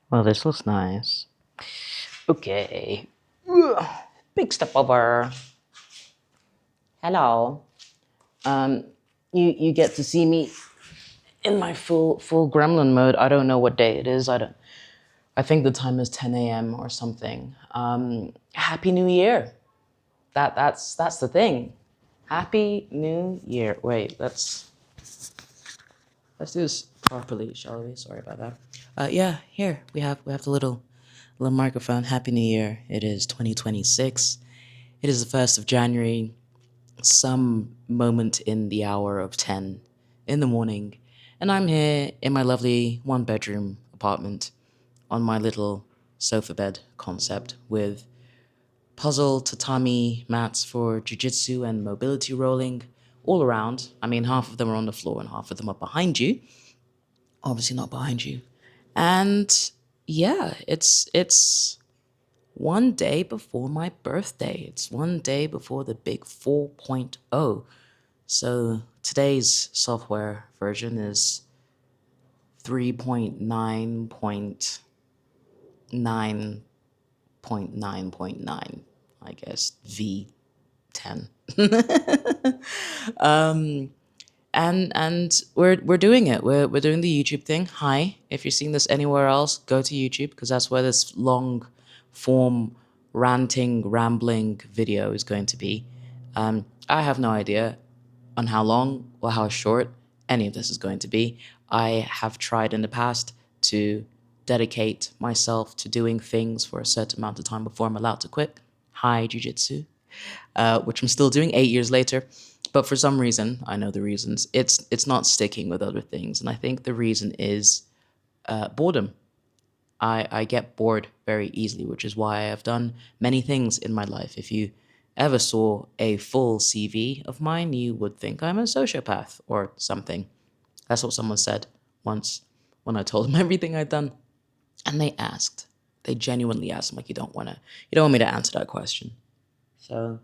Well, this looks nice. Okay. Ugh. Big step over. Hello. Um, you get to see me in my full gremlin mode. I don't know what day it is. I think the time is 10 a.m. or something. Happy New Year. That's the thing. Happy New Year. Wait, let's do this properly, shall we? Sorry about that. Yeah, here we have the little microphone. Happy New Year. It is 2026. It is the 1st of January, some moment in the hour of 10 in the morning, and I'm here in my lovely one bedroom apartment on my little sofa bed concept with puzzle tatami mats for jiu-jitsu and mobility rolling all around. I mean, half of them are on the floor and half of them are behind you. Obviously not behind you. And yeah, it's one day before my birthday. It's one day before the big 4.0. So today's software version is 3.9.9.9.9, I guess, V10. And we're doing it. We're doing the YouTube thing. Hi, if you're seeing this anywhere else, go to YouTube because that's where this long form ranting, rambling video is going to be. I have no idea on how long or how short any of this is going to be. I have tried in the past to dedicate myself to doing things for a certain amount of time before I'm allowed to quit. Hi, jujitsu, which I'm still doing 8 years later. But for some reason, I know the reasons, it's not sticking with other things. And I think the reason is boredom. I get bored very easily, which is why I have done many things in my life. If you ever saw a full CV of mine, you would think I'm a sociopath or something. That's what someone said once when I told them everything I'd done. And they genuinely asked, like, you don't want me to answer that question. So,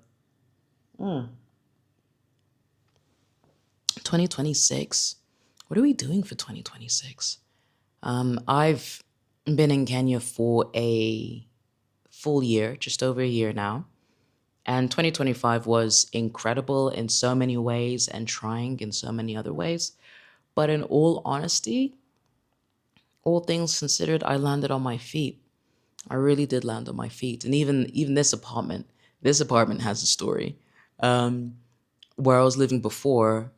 2026. What are we doing for 2026? I've been in Kenya for a full year, just over a year now. And 2025 was incredible in so many ways and trying in so many other ways. But in all honesty, all things considered, I landed on my feet. I really did land on my feet. And even this apartment has a story. Where I was living before,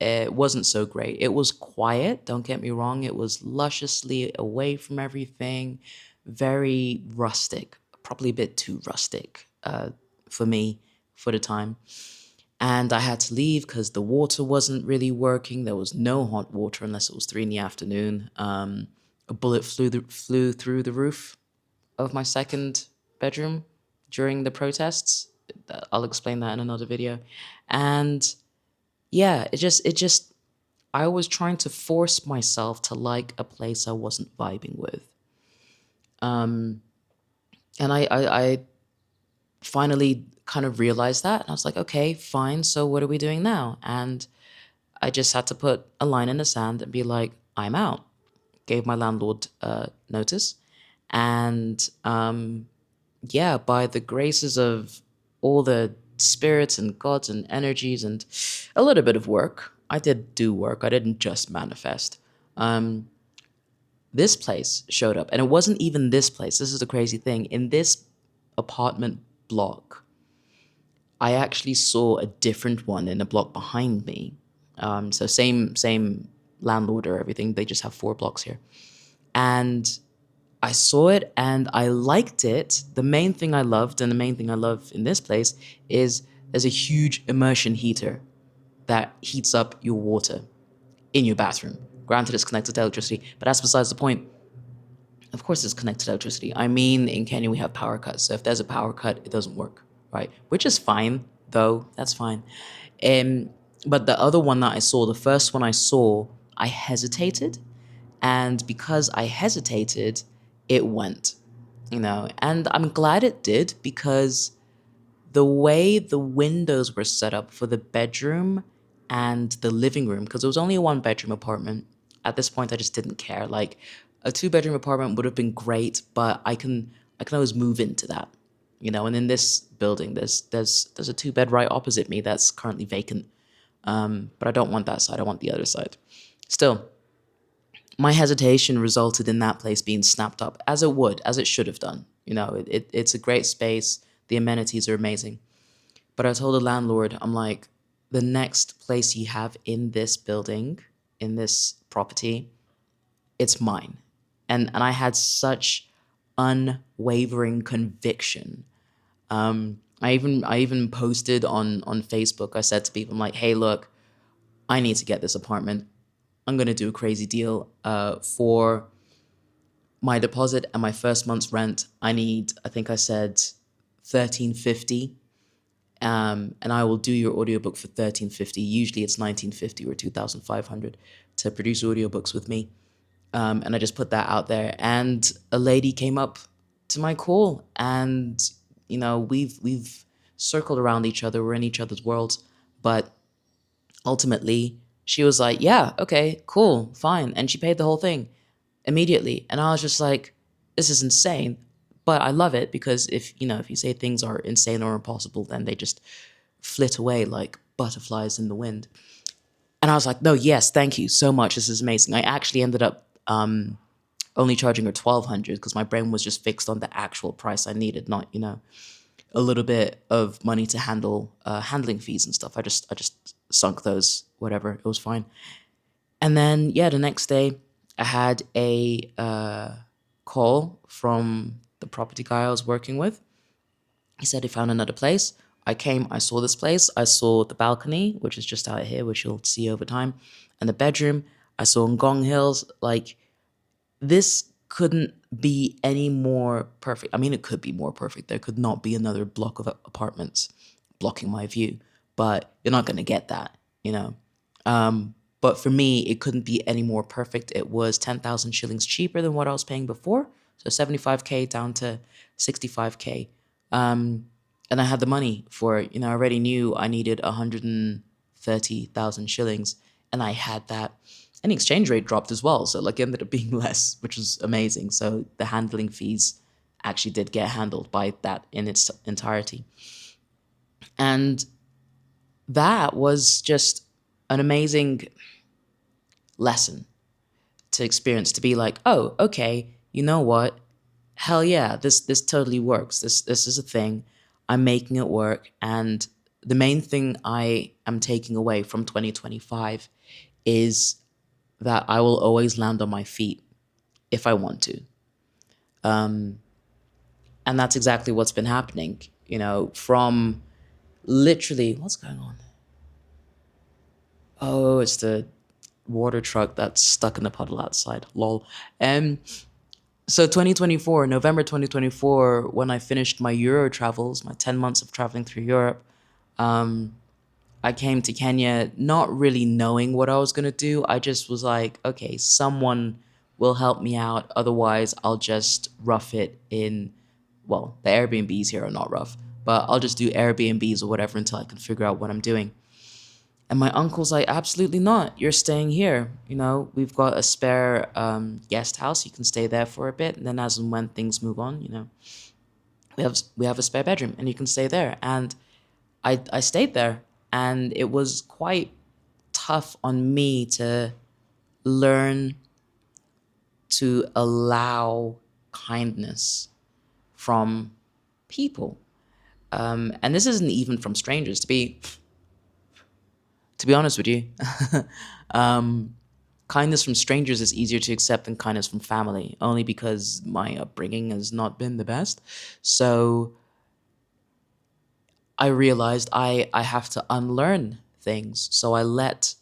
it wasn't so great. It was quiet, don't get me wrong. It was lusciously away from everything, very rustic, probably a bit too rustic for me for the time. And I had to leave because the water wasn't really working. There was no hot water unless it was 3 in the afternoon. A bullet flew through the roof of my second bedroom during the protests. I'll explain that in another video. And yeah, I was trying to force myself to like a place I wasn't vibing with. And I finally kind of realized that. And I was like, okay, fine. So what are we doing now? And I just had to put a line in the sand and be like, I'm out. Gave my landlord notice. And yeah, by the graces of all the spirits and gods and energies and a little bit of work, I did do work. I didn't just manifest. This place showed up, and it wasn't even this place. This is the crazy thing. In this apartment block, I actually saw a different one in a block behind me. So same landlord or everything. They just have 4 blocks here, and I saw it and I liked it. The main thing I loved, and the main thing I love in this place, is there's a huge immersion heater that heats up your water in your bathroom. Granted, it's connected to electricity, but that's besides the point. Of course, it's connected to electricity. I mean, in Kenya, we have power cuts. So if there's a power cut, it doesn't work, right? Which is fine, though. That's fine. But the other one that I saw, the first one I saw, I hesitated. And because I hesitated, it went, and I'm glad it did because the way the windows were set up for the bedroom and the living room, because it was only a 1 bedroom apartment. At this point, I just didn't care. Like, A two-bedroom apartment would have been great, but I can always move into that, And in this building, there's a two-bed right opposite me that's currently vacant. But I don't want that side. I want the other side. Still, my hesitation resulted in that place being snapped up, as it should have done. It's a great space. The amenities are amazing. But I told the landlord, I'm like, the next place you have in this building, in this property, it's mine. And I had such unwavering conviction. I even posted on Facebook. I said to people, I'm like, hey, look, I need to get this apartment. I'm gonna do a crazy deal for my deposit and my first month's rent. I think I said 1350. And I will do your audiobook for 1350. Usually it's 1950 or 2500 to produce audiobooks with me. And I just put that out there. And a lady came up to my call, and we've circled around each other. We're in each other's worlds, but ultimately she was like, "Yeah, okay, cool, fine," and she paid the whole thing immediately. And I was just like, "This is insane." But I love it because if you say things are insane or impossible, then they just flit away like butterflies in the wind. And I was like, no, yes, thank you so much. This is amazing. I actually ended up only charging her 1,200 because my brain was just fixed on the actual price I needed, not a little bit of money to handle handling fees and stuff. I just sunk those, whatever. It was fine. And then yeah, the next day I had a call from the property guy I was working with. He said he found another place. I came, I saw this place. I saw the balcony, which is just out here, which you'll see over time, and the bedroom. I saw Ngong Hills. Like, this couldn't be any more perfect. I mean, it could be more perfect. There could not be another block of apartments blocking my view, but you're not going to get that, you know. But for me, it couldn't be any more perfect. It was 10,000 shillings cheaper than what I was paying before. So 75K down to 65K. And I had the money for it. I already knew I needed 130,000 shillings, and I had that. And the exchange rate dropped as well. So like it ended up being less, which was amazing. So the handling fees actually did get handled by that in its entirety. And that was just an amazing lesson to experience, to be like, oh, okay, you know what? Hell yeah, this totally works. This is a thing. I'm making it work. And the main thing I am taking away from 2025 is that I will always land on my feet if I want to. And that's exactly what's been happening, from literally, what's going on? Oh, it's the water truck that's stuck in the puddle outside. Lol. So 2024, November 2024, when I finished my Euro travels, my 10 months of traveling through Europe, I came to Kenya not really knowing what I was going to do. I just was like, okay, someone will help me out. Otherwise, I'll just rough it in, well, the Airbnbs here are not rough, but I'll just do Airbnbs or whatever until I can figure out what I'm doing. And my uncle's like, absolutely not. You're staying here. We've got a spare guest house. You can stay there for a bit. And then as and when things move on, we have a spare bedroom and you can stay there. And I stayed there. And it was quite tough on me to learn to allow kindness from people. And this isn't even from strangers, to be honest with you. Kindness from strangers is easier to accept than kindness from family, only because my upbringing has not been the best. So I realized I have to unlearn things. So I let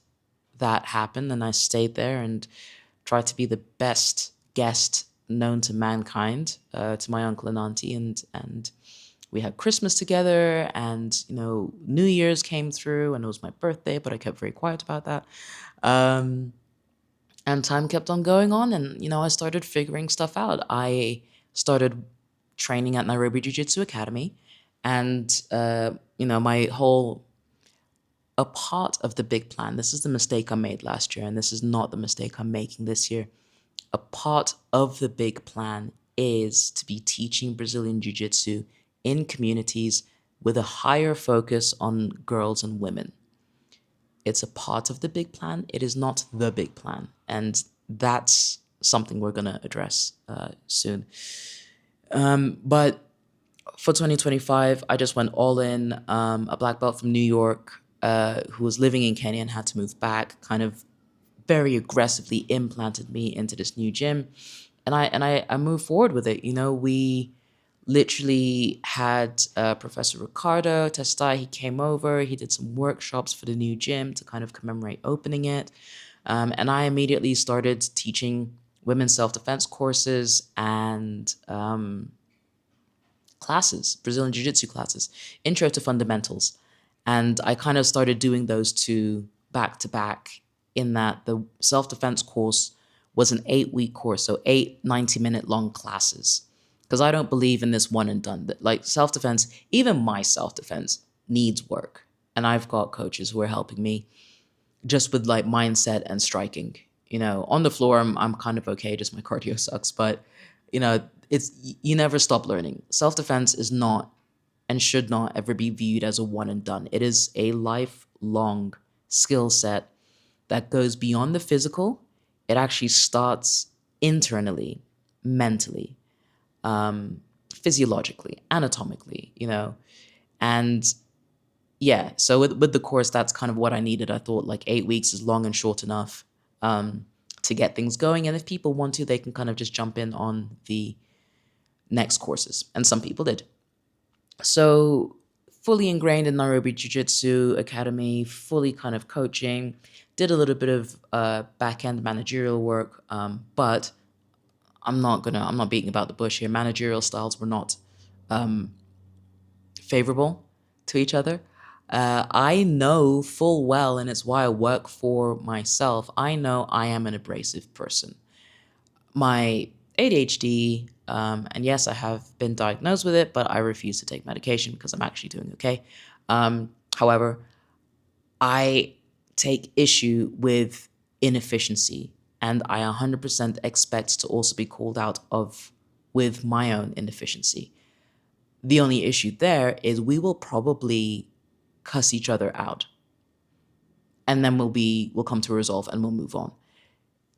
that happen, and I stayed there and tried to be the best guest known to mankind, to my uncle and auntie, and we had Christmas together, and New Year's came through, and it was my birthday, but I kept very quiet about that. And time kept on going on, and I started figuring stuff out. I started training at Nairobi Jiu-Jitsu Academy, and my whole a part of the big plan. This is the mistake I made last year, and this is not the mistake I'm making this year. a part of the big plan is to be teaching Brazilian Jiu Jitsu in communities with a higher focus on girls and women. It's a part of the big plan. It is not the big plan. And that's something we're going to address soon. But for 2025, I just went all in. A black belt from New York who was living in Kenya and had to move back kind of very aggressively implanted me into this new gym. And I moved forward with it. We literally had Professor Ricardo Testai. He came over. He did some workshops for the new gym to kind of commemorate opening it. And I immediately started teaching women's self-defense courses and classes, Brazilian Jiu-Jitsu classes, Intro to Fundamentals. And I kind of started doing those two back to back, in that the self-defense course was an 8-week course, so 8 90-minute long classes. Because I don't believe in this one and done. Like self-defense, even my self-defense needs work. And I've got coaches who are helping me just with like mindset and striking. On the floor, I'm kind of okay, just my cardio sucks. But, it's, you never stop learning. Self-defense is not and should not ever be viewed as a one and done. It is a lifelong skill set that goes beyond the physical. It actually starts internally, mentally, physiologically, anatomically, and yeah. So with the course, that's kind of what I needed. I thought like 8 weeks is long and short enough to get things going. And if people want to, they can kind of just jump in on the next courses. And some people did. So fully ingrained in Nairobi Jiu-Jitsu Academy, fully kind of coaching, did a little bit of back-end managerial work, but I'm not beating about the bush here. Managerial styles were not favorable to each other. I know full well, and it's why I work for myself, I know I am an abrasive person. My ADHD, and yes, I have been diagnosed with it, but I refuse to take medication because I'm actually doing okay. However, I take issue with inefficiency, and I 100% expect to also be called out with my own inefficiency. The only issue there is we will probably cuss each other out, and then we'll come to a resolve and we'll move on.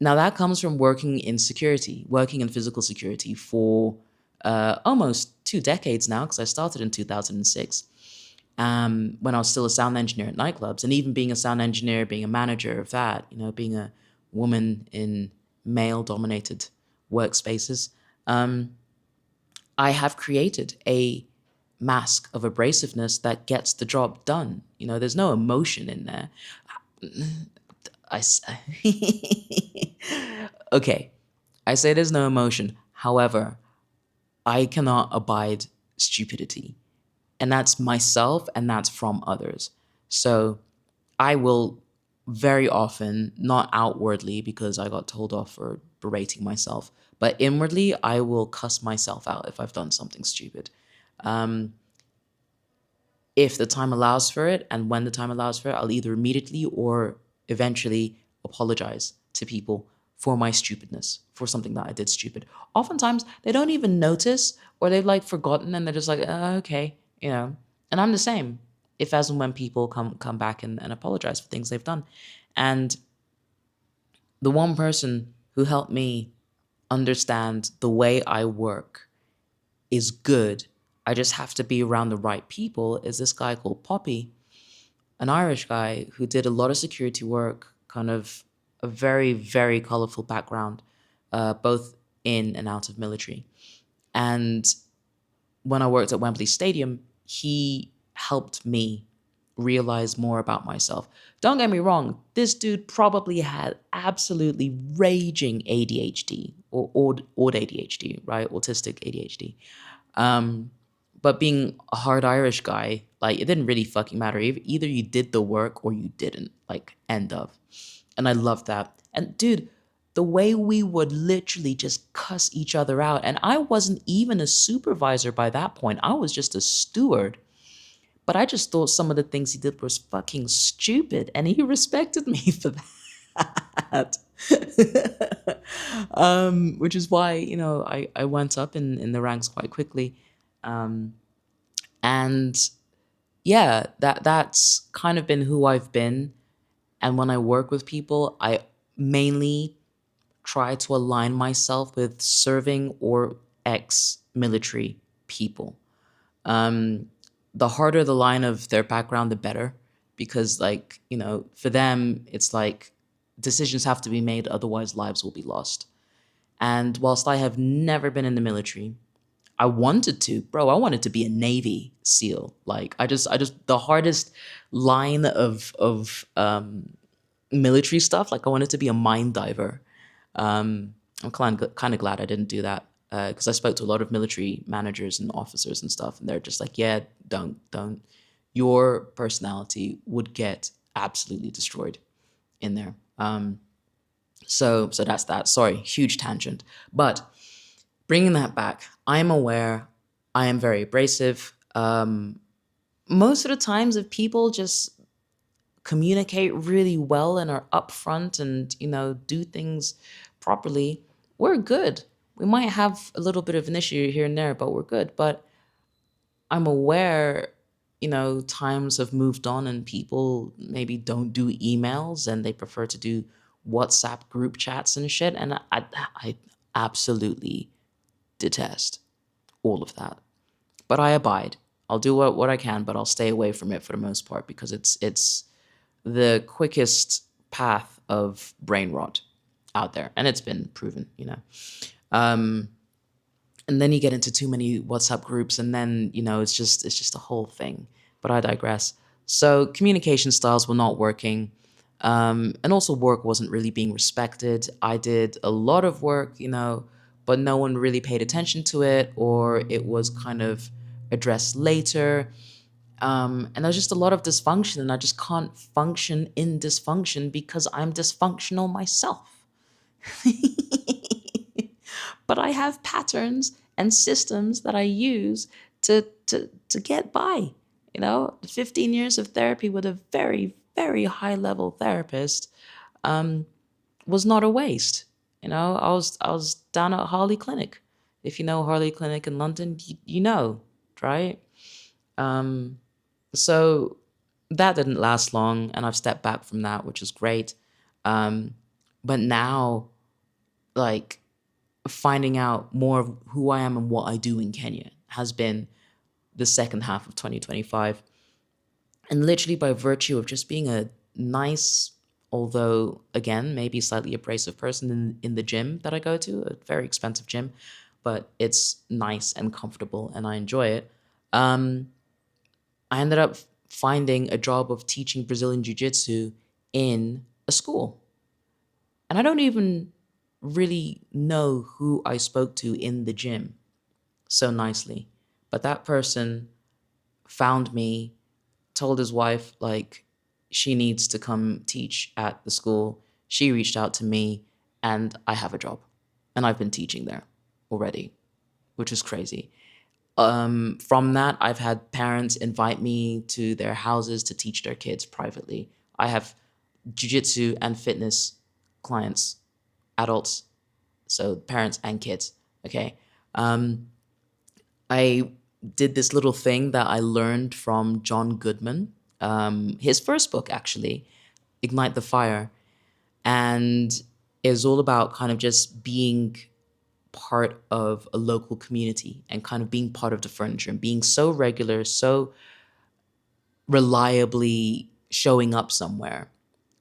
Now that comes from working in physical security for almost 2 decades now, because I started in 2006 when I was still a sound engineer at nightclubs. And even being a sound engineer, being a manager of that, being a woman in male-dominated workspaces, I have created a mask of abrasiveness that gets the job done. There's no emotion in there. Okay, I say there's no emotion. However, I cannot abide stupidity. And that's myself and that's from others. So I will very often, not outwardly because I got told off for berating myself, but inwardly, I will cuss myself out if I've done something stupid. If the time allows for it, and when the time allows for it, I'll either immediately or eventually apologize to people for my stupidness, for something that I did stupid. Oftentimes, they don't even notice, or they've like forgotten, and they're just like, okay, And I'm the same, if as and when people come back and apologize for things they've done. And the one person who helped me understand the way I work is good, I just have to be around the right people, is this guy called Poppy, an Irish guy who did a lot of security work, kind of a very, very colorful background, both in and out of military. And when I worked at Wembley Stadium, he helped me realize more about myself. Don't get me wrong, this dude probably had absolutely raging ADHD or odd ADHD, right? Autistic ADHD. But being a hard Irish guy, like, it didn't really fucking matter. Either you did the work or you didn't, like, end of. And I loved that. And dude, the way we would literally just cuss each other out. And I wasn't even a supervisor by that point. I was just a steward. But I just thought some of the things he did was fucking stupid. And he respected me for that. Which is why, I went up in the ranks quite quickly. Um, and yeah, that's kind of been who I've been. And when I work with people, I mainly try to align myself with serving or ex-military people. Um, the harder the line of their background, the better, because like, for them, it's like decisions have to be made, otherwise lives will be lost. And whilst I have never been in the military, I wanted to, bro. I wanted to be a Navy SEAL. Like the hardest line of military stuff. Like I wanted to be a mine diver. I'm kind of glad I didn't do that because I spoke to a lot of military managers and officers and stuff, and they're just like, yeah, don't. Your personality would get absolutely destroyed in there. So that's that. Sorry, huge tangent, but bringing that back, I'm aware I am very abrasive. Most of the times, if people just communicate really well and are upfront and do things properly, we're good. We might have a little bit of an issue here and there, but we're good. But I'm aware, times have moved on and people maybe don't do emails and they prefer to do WhatsApp group chats and shit. And I absolutely detest all of that. But I abide. I'll do what I can, but I'll stay away from it for the most part because it's the quickest path of brain rot out there, and it's been proven. Um, and then you get into too many WhatsApp groups, and then it's just a whole thing. But I digress. So communication styles were not working, and also work wasn't really being respected. I did a lot of work, but no one really paid attention to it, or it was kind of addressed later. And there's just a lot of dysfunction, and I just can't function in dysfunction because I'm dysfunctional myself. But I have patterns and systems that I use to get by. 15 years of therapy with a very, very high level therapist was not a waste. I was down at Harley Clinic. If you know Harley Clinic in London, you know, right? So that didn't last long, and I've stepped back from that, which is great. Um, but now, like, finding out more of who I am and what I do in Kenya has been the second half of 2025. And literally by virtue of just being a nice, although again, maybe slightly abrasive person in the gym that I go to, a very expensive gym, but it's nice and comfortable and I enjoy it. Um, I ended up finding a job of teaching Brazilian Jiu Jitsu in a school. And I don't even really know who I spoke to in the gym so nicely. But that person found me, told his wife, like, she needs to come teach at the school. She reached out to me, and I have a job. And I've been teaching there already, which is crazy. From that, I've had parents invite me to their houses to teach their kids privately. I have jujitsu and fitness clients, adults, so parents and kids. Okay. I did this little thing that I learned from John Goodman, his first book, actually, Ignite the Fire. And is all about kind of just being part of a local community and kind of being part of the furniture and being so regular, so reliably showing up somewhere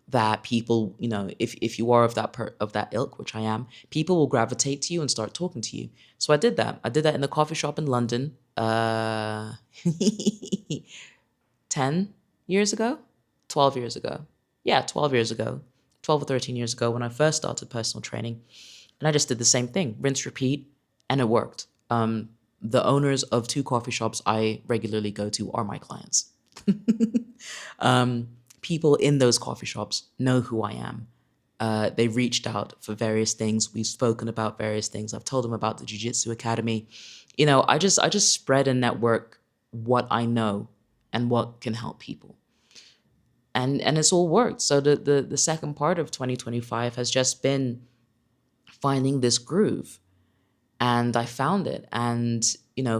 that people, if you are of that ilk, which I am, people will gravitate to you and start talking to you. So I did that. I did that in a coffee shop in London, 10 years ago, 12 years ago. Yeah, 12 years ago, 12 or 13 years ago when I first started personal training. And I just did the same thing, rinse, repeat, and it worked. The owners of two coffee shops I regularly go to are my clients. People in those coffee shops know who I am. They reached out for various things. We've spoken about various things. I've told them about the Jiu Jitsu Academy. I just spread and network what I know and what can help people. and it's all worked. So the second part of 2025 has just been finding this groove, and I found it. And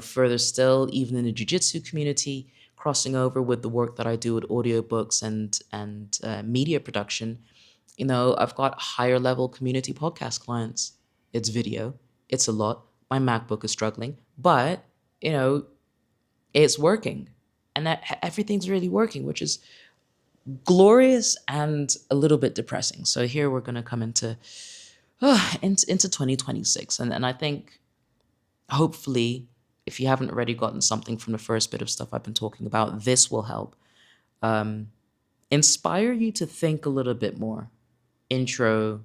further still, even in the jiu-jitsu community, crossing over with the work that I do with audiobooks and media production, I've got higher level community podcast clients. It's video, it's a lot. My MacBook is struggling, but you know it's working, and that everything's really working, which is glorious and a little bit depressing. So here we're going to come into 2026, and I think hopefully, if you haven't already gotten something from the first bit of stuff I've been talking about, this will help inspire you to think a little bit more introvertically.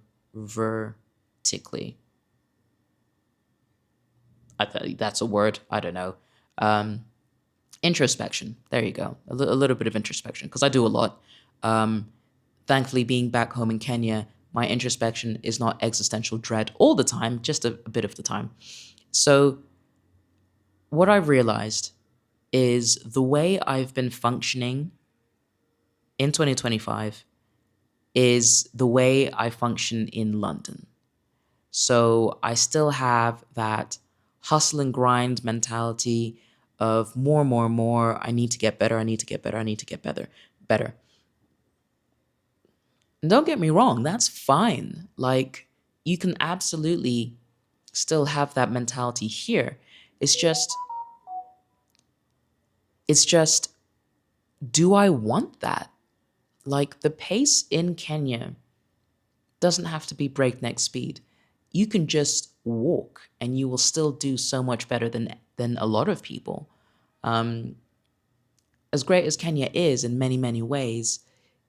That's a word. I don't know. Um, Introspection. There you go. A little bit of introspection, because I do a lot. Thankfully, being back home in Kenya, my introspection is not existential dread all the time, just a bit of the time. So, what I've realized is the way I've been functioning in 2025 is the way I function in London. So I still have that hustle and grind mentality of more, more, more. I need to get better. I need to get better. I need to get better, better. And don't get me wrong, that's fine. Like, you can absolutely still have that mentality here. It's just, it's just, do I want that? Like, the pace in Kenya doesn't have to be breakneck speed. You can just walk and you will still do so much better than a lot of people. Um, as great as Kenya is in many, many ways,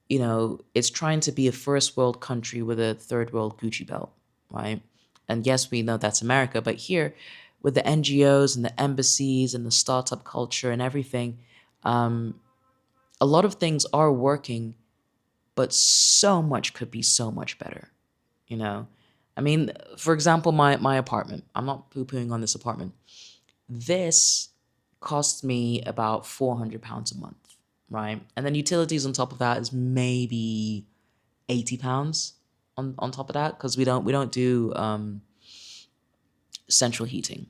it's trying to be a first world country with a third world Gucci belt, right? And yes, we know that's America, but here with the NGOs and the embassies and the startup culture and everything, a lot of things are working, but so much could be so much better, you know? I mean, for example, my apartment. I'm not poo-pooing on this apartment. This costs me about £400 a month, right? And then utilities on top of that is maybe £80 on top of that, because we don't do central heating.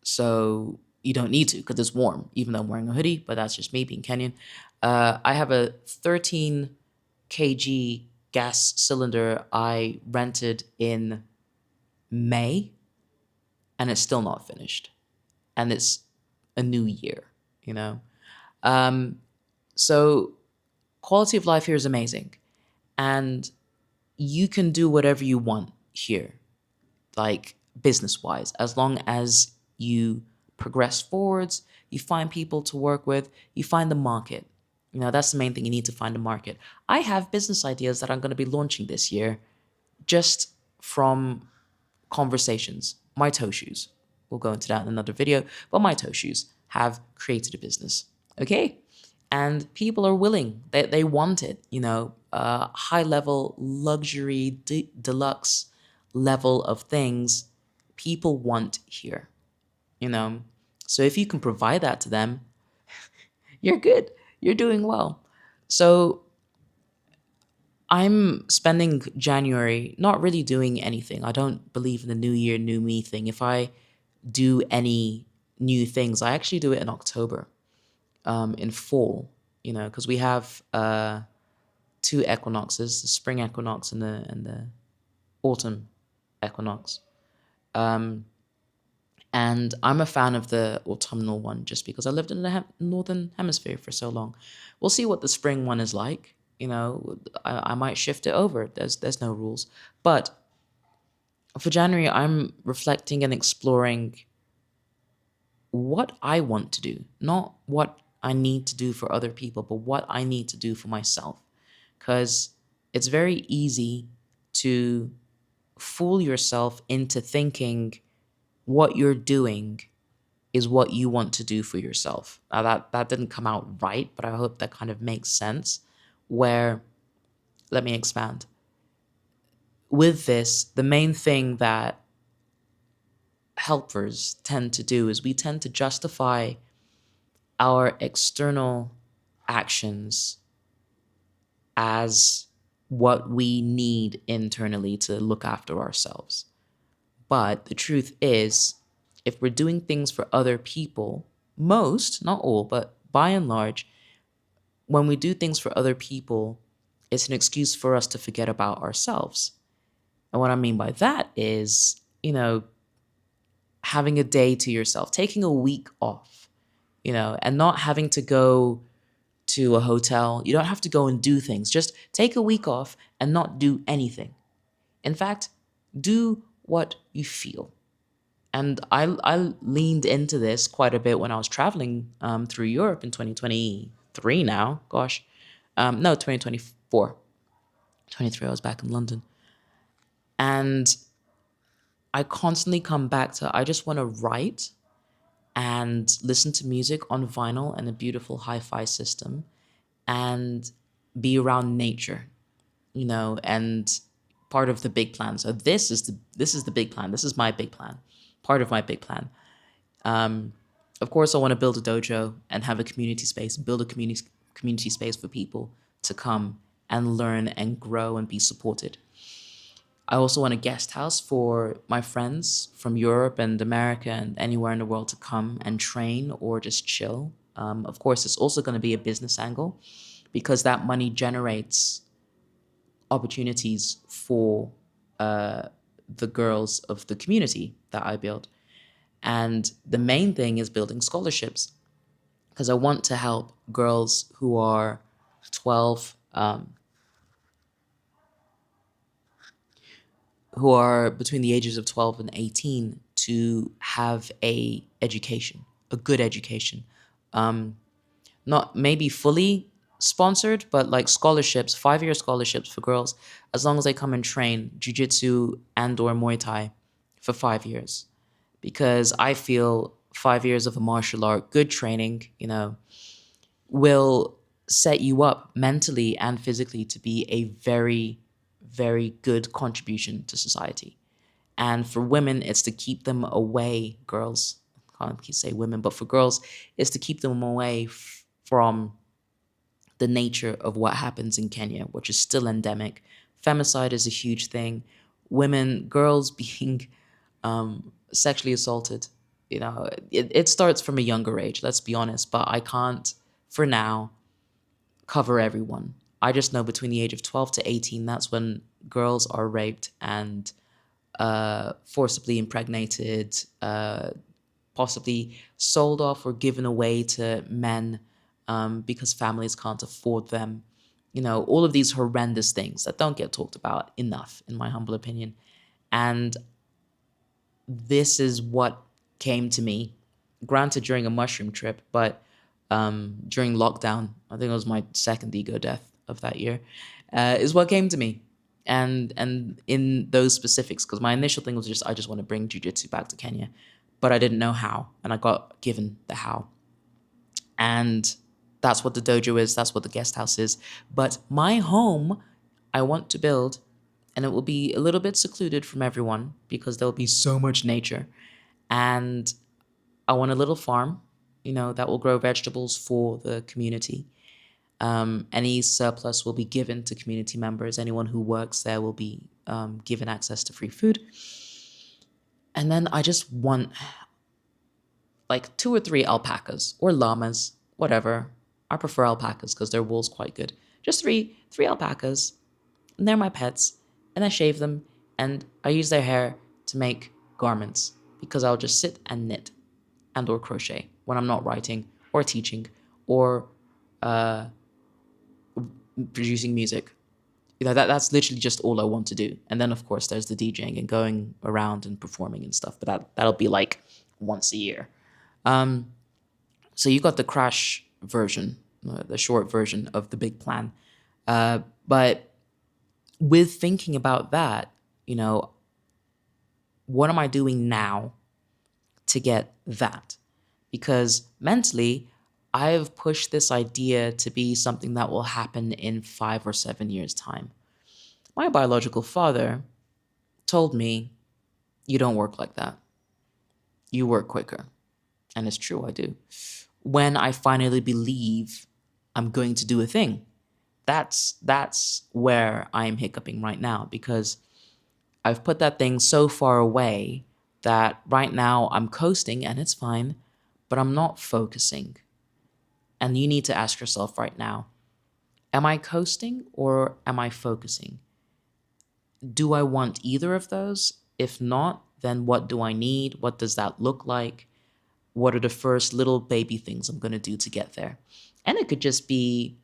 So you don't need to, because it's warm, even though I'm wearing a hoodie, but that's just me being Kenyan. I have a 13 kg gas cylinder I rented in May, and it's still not finished. And it's a new year, you know? Um, so quality of life here is amazing. And you can do whatever you want here, like business wise, as long as you progress forwards, you find people to work with, you find the market. That's the main thing. You need to find a market. I have business ideas that I'm going to be launching this year just from conversations. My toe shoes. We'll go into that in another video, but my toe shoes have created a business. Okay? And people are willing. They want it, high level, luxury, deluxe level of things people want here, you know? So if you can provide that to them, you're good. You're doing well. So I'm spending January not really doing anything. I don't believe in the new year, new me thing. If I do any new things, I actually do it in October, in fall, because we have two equinoxes, the spring equinox and the autumn equinox. And I'm a fan of the autumnal one just because I lived in the northern hemisphere for so long. We'll see what the spring one is like. I might shift it over. There's no rules. But for January, I'm reflecting and exploring what I want to do, not what I need to do for other people, but what I need to do for myself. Because it's very easy to fool yourself into thinking what you're doing is what you want to do for yourself. Now that didn't come out right, but I hope that kind of makes sense. Where, let me expand. With this, the main thing that helpers tend to do is we tend to justify our external actions as what we need internally to look after ourselves. But the truth is, if we're doing things for other people, most, not all, but by and large, when we do things for other people, it's an excuse for us to forget about ourselves. And what I mean by that is, having a day to yourself, taking a week off, and not having to go to a hotel. You don't have to go and do things. Just take a week off and not do anything. In fact, do what you feel. And I leaned into this quite a bit when I was traveling through Europe in 2023 now. Gosh. No, 2024. 23, I was back in London. And I constantly come back to I just want to write and listen to music on vinyl and a beautiful hi-fi system and be around nature, and part of the big plan. So this is the big plan. This is my big plan. Part of my big plan. Of course, I want to build a dojo and have a community space, build a community space for people to come and learn and grow and be supported. I also want a guest house for my friends from Europe and America and anywhere in the world to come and train or just chill. Of course, it's also going to be a business angle because that money generates opportunities for the girls of the community that I build. And the main thing is building scholarships because I want to help girls who are 12, who are between the ages of 12 and 18 to have a good education. Not maybe fully sponsored, but like scholarships, 5-year scholarships for girls, as long as they come and train jiu-jitsu and or Muay Thai for 5 years. Because I feel 5 years of a martial art, good training, will set you up mentally and physically to be a very, very good contribution to society. And for women, it's to keep them away, girls, I can't say women, but for girls, it's to keep them away from the nature of what happens in Kenya, which is still endemic. Femicide is a huge thing. Girls being sexually assaulted, it starts from a younger age, let's be honest, but I can't, for now, cover everyone. I just know between the age of 12 to 18, that's when girls are raped and forcibly impregnated, possibly sold off or given away to men because families can't afford them. All of these horrendous things that don't get talked about enough, in my humble opinion. And this is what came to me, granted during a mushroom trip, but during lockdown, I think it was my second ego death of that year, is what came to me. And in those specifics, because my initial thing was I just want to bring jiu-jitsu back to Kenya, but I didn't know how, and I got given the how. And that's what the dojo is, that's what the guest house is. But my home, I want to build, and it will be a little bit secluded from everyone because there'll be so much nature. And I want a little farm, that will grow vegetables for the community. Any surplus will be given to community members. Anyone who works there will be given access to free food. And then I just want like 2 or 3 alpacas or llamas, whatever. I prefer alpacas because their wool's quite good. Just three alpacas, and they're my pets. And I shave them, and I use their hair to make garments because I'll just sit and knit and or crochet when I'm not writing or teaching or producing music. That's literally just all I want to do. And then of course there's the DJing and going around and performing and stuff, but that'll be like once a year. So you got the crash version, the short version of the big plan. But with thinking about that, what am I doing now to get that? Because mentally, I've pushed this idea to be something that will happen in 5 or 7 years' time. My biological father told me, you don't work like that. You work quicker. And it's true, I do. When I finally believe I'm going to do a thing. That's where I'm hiccuping right now, because I've put that thing so far away that right now I'm coasting and it's fine, but I'm not focusing. And you need to ask yourself right now, am I coasting or am I focusing? Do I want either of those? If not, then what do I need? What does that look like? What are the first little baby things I'm going to do to get there? And it could just be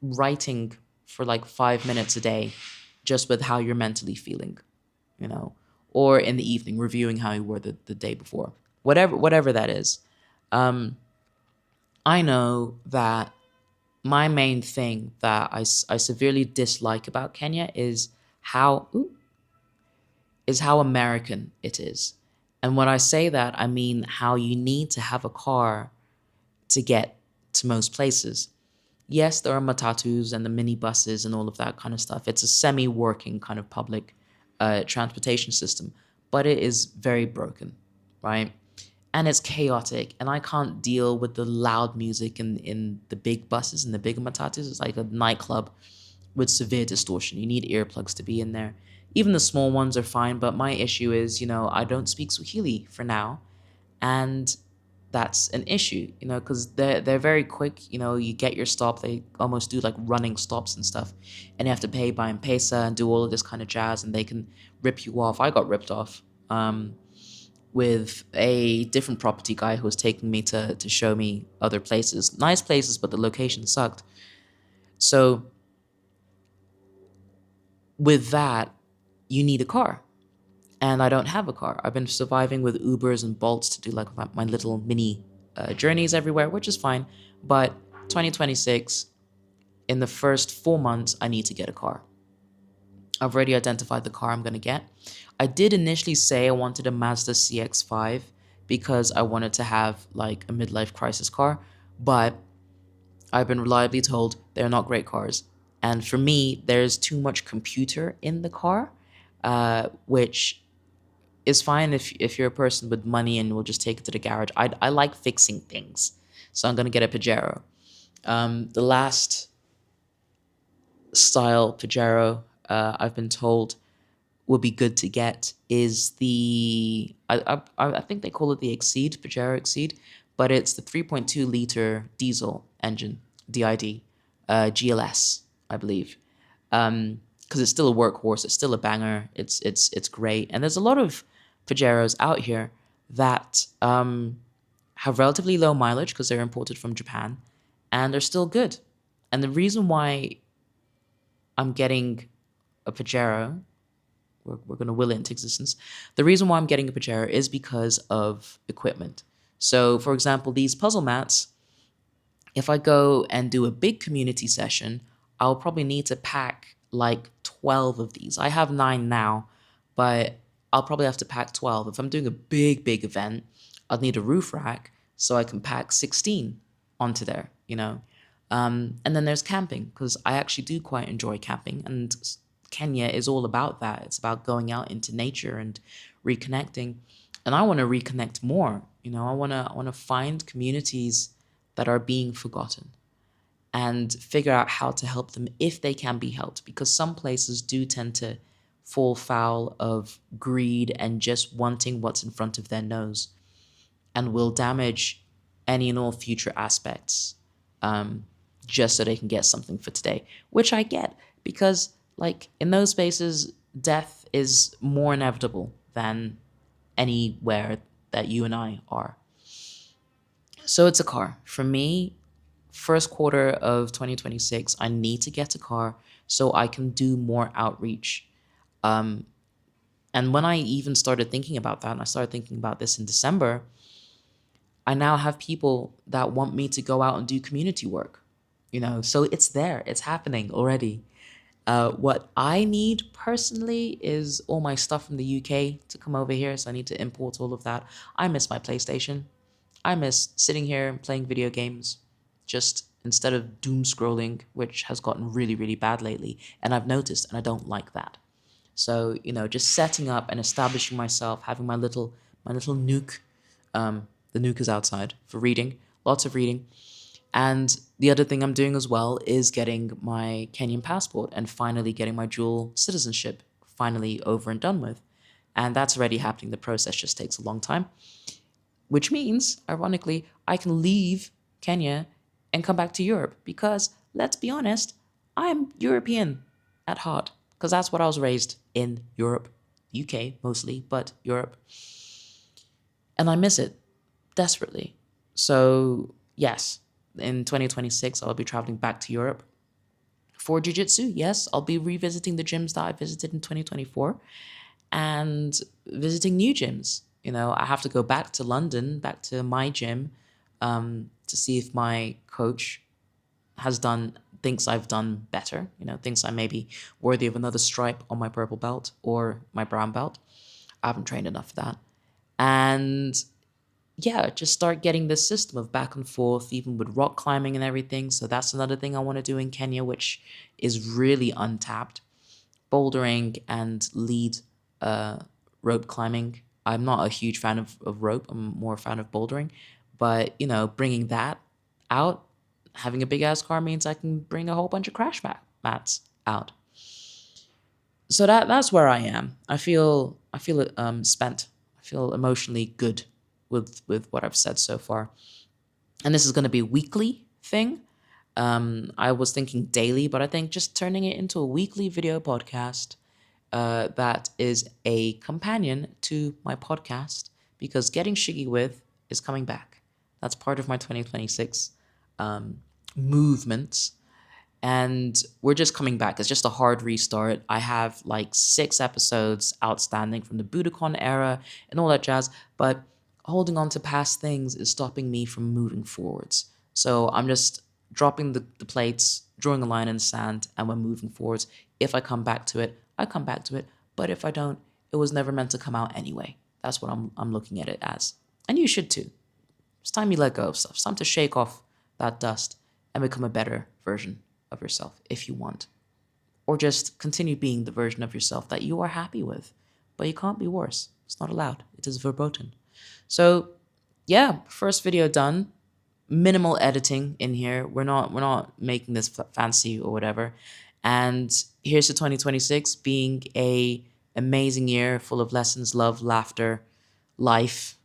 writing for like 5 minutes a day, just with how you're mentally feeling, you know, or in the evening, reviewing how you were the day before, whatever that is. Um, I know that my main thing that I severely dislike about Kenya how is how American it is. And when I say that, I mean how you need to have a car to get to most places. Yes, there are matatus and the minibuses and all of that kind of stuff. It's a semi-working kind of public transportation system, but it is very broken, right? And it's chaotic, and I can't deal with the loud music in the big buses and the big matatus. It's like a nightclub with severe distortion. You need earplugs to be in there. Even the small ones are fine, but my issue is, I don't speak Swahili for now, and that's an issue, because they're very quick. You get your stop, they almost do like running stops and stuff, and you have to pay by M-Pesa and do all of this kind of jazz, and they can rip you off. I got ripped off with a different property guy who was taking me to show me other places, nice places, but the location sucked. So with that, you need a car. And I don't have a car. I've been surviving with Ubers and Bolts to do like my little mini journeys everywhere, which is fine. But 2026, in the first 4 months, I need to get a car. I've already identified the car I'm going to get. I did initially say I wanted a Mazda CX-5 because I wanted to have like a midlife crisis car, but I've been reliably told they're not great cars. And for me, there's too much computer in the car, which is fine if you're a person with money and will just take it to the garage. I like fixing things, so I'm going to get a Pajero. The last style Pajero I've been told would be good to get is I think they call it the Exceed, Pajero Exceed, but it's the 3.2 liter diesel engine, DID, GLS, I believe. Because it's still a workhorse, it's still a banger, it's great, and there's a lot of Pajeros out here that have relatively low mileage because they're imported from Japan, and they're still good. And the reason why I'm getting a Pajero, we're going to will it into existence. The reason why I'm getting a Pajero is because of equipment. So, for example, these puzzle mats, if I go and do a big community session, I'll probably need to pack like 12 of these. I have 9 now, but I'll probably have to pack 12. If I'm doing a big event, I'll need a roof rack so I can pack 16 onto there, And then there's camping, because I actually do quite enjoy camping, and Kenya is all about that. It's about going out into nature and reconnecting. And I want to reconnect more. I want to find communities that are being forgotten and figure out how to help them if they can be helped, because some places do tend to fall foul of greed and just wanting what's in front of their nose, and will damage any and all future aspects just so they can get something for today, which I get, because like in those spaces, death is more inevitable than anywhere that you and I are. So it's a car. For me, first quarter of 2026, I need to get a car so I can do more outreach. And when I even started thinking about that, and I started thinking about this in December, I now have people that want me to go out and do community work, so it's there, it's happening already. What I need personally is all my stuff from the UK to come over here, so I need to import all of that. I miss my PlayStation. I miss sitting here and playing video games, just instead of doom scrolling, which has gotten really, really bad lately, and I've noticed, and I don't like that. So, just setting up and establishing myself, having my little nook. The nook is outside for reading, lots of reading, and the other thing I'm doing as well is getting my Kenyan passport and finally getting my dual citizenship finally over and done with. And that's already happening. The process just takes a long time, which means, ironically, I can leave Kenya and come back to Europe because, let's be honest, I'm European at heart because that's what I was raised in Europe, UK mostly, but Europe. And I miss it desperately. So, yes, in 2026, I'll be traveling back to Europe for Jiu Jitsu. Yes, I'll be revisiting the gyms that I visited in 2024 and visiting new gyms. You know, I have to go back to London, back to my gym, to see if my coach thinks I've done better, thinks I may be worthy of another stripe on my purple belt or my brown belt. I haven't trained enough for that. And yeah, just start getting this system of back and forth, even with rock climbing and everything. So that's another thing I want to do in Kenya, which is really untapped. Bouldering and lead rope climbing. I'm not a huge fan of rope. I'm more a fan of bouldering. But, bringing that out, having a big ass car means I can bring a whole bunch of crash mats out. So that's where I am. I feel spent. I feel emotionally good with what I've said so far. And this is going to be a weekly thing. I was thinking daily, but I think just turning it into a weekly video podcast that is a companion to my podcast, because Getting Shiggy With is coming back. That's part of my 2026 movements. And we're just coming back. It's just a hard restart. I have like 6 episodes outstanding from the Budokan era and all that jazz, but holding on to past things is stopping me from moving forwards. So I'm just dropping the plates, drawing a line in the sand, and we're moving forwards. If I come back to it, I come back to it. But if I don't, it was never meant to come out anyway. That's what I'm looking at it as. And you should too. It's time you let go of stuff. It's time to shake off that dust and become a better version of yourself if you want. Or just continue being the version of yourself that you are happy with. But you can't be worse. It's not allowed. It is verboten. So yeah, first video done. Minimal editing in here. We're not making this fancy or whatever. And here's to 2026 being a amazing year full of lessons, love, laughter, life,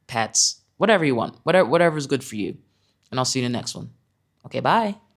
pets, whatever you want, whatever is good for you. And I'll see you in the next one. Okay, bye.